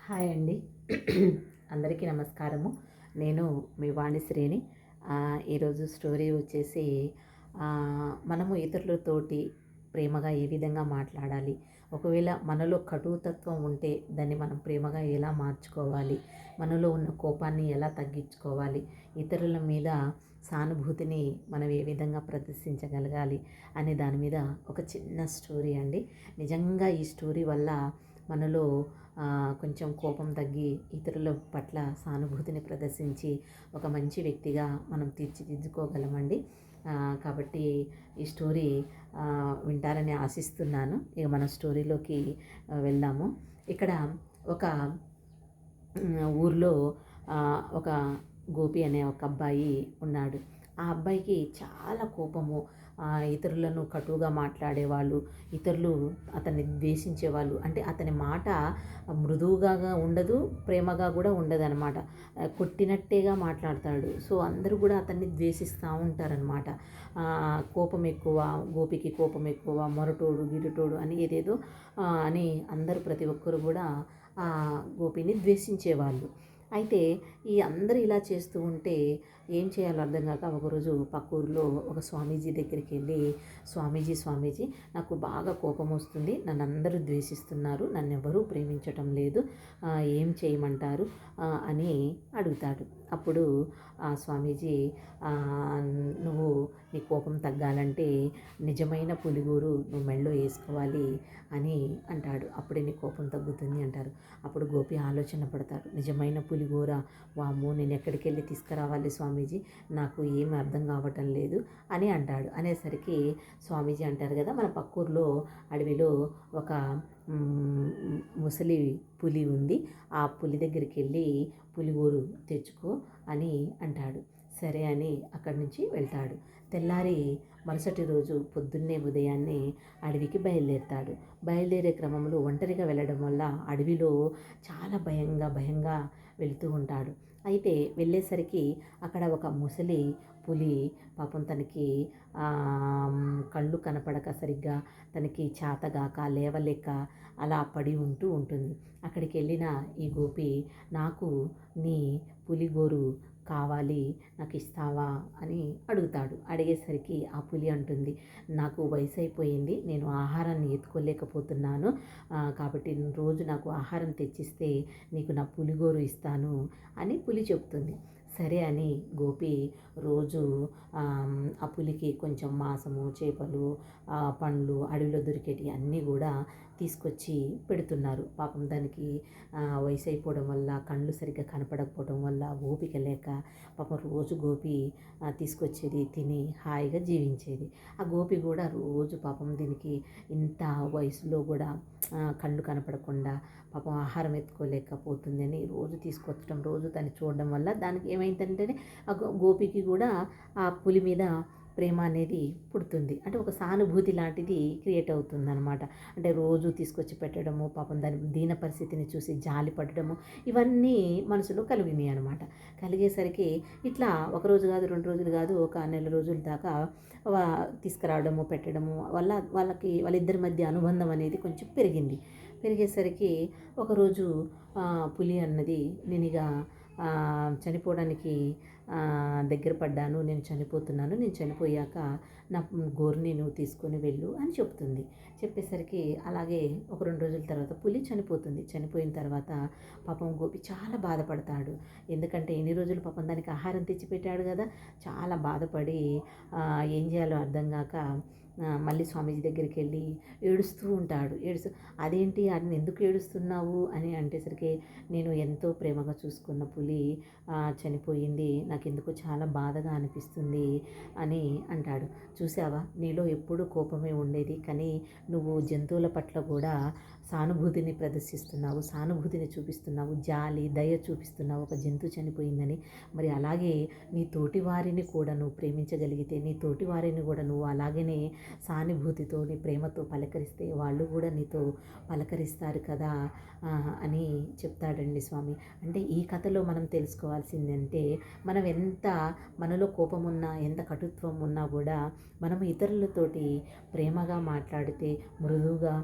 Hi అండి. అందరికీ నమస్కారము. నేను మీ వాణిశ్రీని. ఈరోజు స్టోరీ వచ్చేసి మనము ఇతరులతోటి ప్రేమగా ఏ విధంగా మాట్లాడాలి, ఒకవేళ మనలో కటుతత్వం ఉంటే దాన్ని మనం ప్రేమగా ఎలా మార్చుకోవాలి, మనలో ఉన్న కోపాన్ని ఎలా తగ్గించుకోవాలి, ఇతరుల మీద సానుభూతిని మనం ఏ విధంగా ప్రదర్శించగలగాలి అనే దాని మీద ఒక చిన్న స్టోరీ అండి. నిజంగా ఈ స్టోరీ వల్ల మనలో కొంచెం కోపం తగ్గి ఇతరుల పట్ల సానుభూతిని ప్రదర్శించి ఒక మంచి వ్యక్తిగా మనం తీర్చిదిద్దుకోగలమండి. కాబట్టి ఈ స్టోరీ వింటారని ఆశిస్తున్నాను. ఇక మన స్టోరీలోకి వెళ్దాము. ఇక్కడ ఒక ఊర్లో ఒక గోపి అనే ఒక అబ్బాయి ఉన్నాడు. ఆ అబ్బాయికి చాలా కోపము. ఇతరులను కటువుగా మాట్లాడేవాళ్ళు, ఇతరులు అతన్ని ద్వేషించేవాళ్ళు. అంటే అతని మాట మృదువుగా ఉండదు, ప్రేమగా కూడా ఉండదనమాట. కొట్టినట్టేగా మాట్లాడతాడు. సో అందరూ కూడా అతన్ని ద్వేషిస్తూ ఉంటారనమాట. కోపం ఎక్కువ, గోపికి కోపం ఎక్కువ, మొరటోడు గిరటోడు అని ఏదేదో అని అందరూ ప్రతి ఒక్కరు కూడా గోపిని ద్వేషించేవాళ్ళు. అయితే ఈ అందరూ ఇలా చేస్తూ ఉంటే ఏం చేయాలో అర్థం కాక ఒకరోజు పక్క ఊరిలో ఒక స్వామీజీ దగ్గరికి వెళ్ళి, స్వామీజీ నాకు బాగా కోపం వస్తుంది, నన్ను అందరూ ద్వేషిస్తున్నారు, నన్ను ఎవరూ ప్రేమించటం లేదు, ఏం చేయమంటారు అని అడుగుతాడు. అప్పుడు ఆ స్వామీజీ, నువ్వు నీ కోపం తగ్గాలంటే నిజమైన పులిగోరు నువ్వు మెడలో వేసుకోవాలి అని అంటాడు. అప్పుడే నీ కోపం తగ్గుతుంది అంటారు. అప్పుడు గోపి ఆలోచన పడతాడు. నిజమైన పులిగోర, వామ్మో నేను ఎక్కడికి వెళ్ళి తీసుకురావాలి స్వామీజీ, నాకు ఏమి అర్థం కావటం లేదు అని అంటాడు. అనేసరికి స్వామీజీ అంటారు కదా, మన పక్కూర్లో అడవిలో ఒక ముసలి పులి ఉంది, ఆ పులి దగ్గరికి వెళ్ళి పులిగోరు తెచ్చుకో అని అంటాడు. సరే అని అక్కడి నుంచి వెళ్తాడు. తెల్లారి మరుసటి రోజు పొద్దున్నే ఉదయాన్నే అడవికి బయలుదేరుతాడు. బయలుదేరే క్రమంలో ఒంటరిగా వెళ్ళడం వల్ల అడవిలో చాలా భయంగా వెళుతూ ఉంటాడు. అయితే వెళ్ళేసరికి అక్కడ ఒక ముసలి పులి పాపం తనకి కళ్ళు కనపడక సరిగ్గా, తనకి చేతగాక లేవలేక అలా పడి ఉంటుంది. అక్కడికి వెళ్ళిన ఈ గోపి, నాకు నీ పులిగోరు కావాలి, నాకు ఇస్తావా అని అడుగుతాడు. అడిగేసరికి ఆ పులి అంటుంది, నాకు వయసు అయిపోయింది, నేను ఆహారాన్ని ఎత్తుకోలేకపోతున్నాను, కాబట్టి రోజు నాకు ఆహారం తెచ్చిస్తే నీకు నా పులిగోరు ఇస్తాను అని పులి చెప్తుంది. సరే అని గోపి రోజు ఆ పులికి కొంచెం మాంసము, చేపలు, పండ్లు అడవిలో దొరికేటివి అన్నీ కూడా తీసుకొచ్చి పెడుతున్నారు. పాపం దానికి వయసు అయిపోవడం వల్ల, కళ్ళు సరిగ్గా కనపడకపోవడం వల్ల, ఓపిక లేక పాపం రోజు గోపి తీసుకొచ్చేది తిని హాయిగా జీవించేది. ఆ గోపి కూడా రోజు పాపం దీనికి ఇంత వయసులో కూడా కళ్ళు కనపడకుండా పాపం ఆహారం ఎత్తుకోలేకపోతుందని రోజు తీసుకొచ్చడం, రోజు దాన్ని చూడడం వల్ల దానికి ఏమైందంటే ఆ గోపికి కూడా ఆ పులి మీద ప్రేమ అనేది పుడుతుంది. అంటే ఒక సానుభూతి లాంటిది క్రియేట్ అవుతుంది అనమాట. అంటే రోజు తీసుకొచ్చి పెట్టడము, పాపం దాని దీన పరిస్థితిని చూసి జాలి పడడము, ఇవన్నీ మనసులో కలిగినాయి అనమాట. కలిగేసరికి ఇట్లా ఒకరోజు కాదు, 2 రోజులు కాదు, ఒక నెల రోజుల దాకా తీసుకురావడము, పెట్టడము వల్ల వాళ్ళిద్దరి మధ్య అనుబంధం అనేది కొంచెం పెరిగింది. పెరిగేసరికి ఒకరోజు పులి అన్నది, నేనిగా చనిపోవడానికి దగ్గర పడ్డాను, నేను చనిపోతున్నాను, నేను చనిపోయాక నా గోరుని నువ్వు తీసుకొని వెళ్ళు అని చెప్తుంది. చెప్పేసరికి అలాగే ఒక 2 రోజుల తర్వాత పులి చనిపోతుంది. చనిపోయిన తర్వాత పాపం గోపి చాలా బాధపడతాడు. ఎందుకంటే ఎన్ని రోజులు పాపం దానికి ఆహారం తెచ్చిపెట్టాడు కదా. చాలా బాధపడి ఏం చేయాలో అర్థం కాక మళ్ళీ స్వామీజీ దగ్గరికి వెళ్ళి ఏడుస్తూ ఉంటాడు. అదేంటి అని ఎందుకు ఏడుస్తున్నావు అని అంటేసరికి, నేను ఎంతో ప్రేమగా చూసుకున్న పులి చనిపోయింది, నాకెందుకు చాలా బాధగా అనిపిస్తుంది అని అంటాడు. చూసావా, నీలో ఎప్పుడూ కోపమే ఉండేది, కానీ నువ్వు జంతువుల పట్ల కూడా సానుభూతిని ప్రదర్శిస్తున్నావు, సానుభూతిని చూపిస్తున్నావు, జాలి దయ చూపిస్తున్నావు ఒక జంతువు చనిపోయిందని. మరి అలాగే నీ తోటి వారిని కూడా నువ్వు ప్రేమించగలిగితే, నీ తోటి వారిని కూడా నువ్వు అలాగనే సానుభూతితో, నీ ప్రేమతో పలకరిస్తే వాళ్ళు కూడా నీతో పలకరిస్తారు కదా అని చెప్తాడండి స్వామి. అంటే ఈ కథలో మనం తెలుసుకోవాల్సిందంటే, మనం ఎంత మనలో కోపం ఉన్నా, ఎంత కటుత్వం ఉన్నా కూడా మనము ఇతరులతోటి ప్రేమగా మాట్లాడితే, మృదువుగా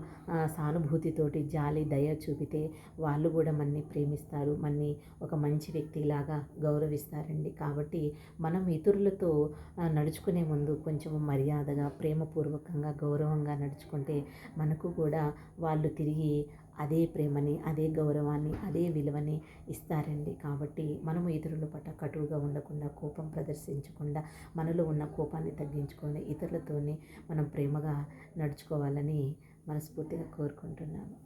సానుభూతి బుద్ధితోటి జాలి దయ చూపితే వాళ్ళు కూడా మనని ప్రేమిస్తారు, మనని ఒక మంచి వ్యక్తిలాగా గౌరవిస్తారండి. కాబట్టి మనం ఇతరులతో నడుచుకునే ముందు కొంచెం మర్యాదగా ప్రేమపూర్వకంగా గౌరవంగా నడుచుకుంటే మనకు కూడా వాళ్ళు తిరిగి అదే ప్రేమని, అదే గౌరవాన్ని, అదే విలువని ఇస్తారండి. కాబట్టి మనము ఇతరుల పట్ల కటువుగా ఉండకుండా, కోపం ప్రదర్శించకుండా, మనలో ఉన్న కోపాన్ని తగ్గించుకొని ఇతరులతోని మనం ప్రేమగా నడుచుకోవాలని మనస్ఫూర్తిగా కోరుకుంటున్నాను.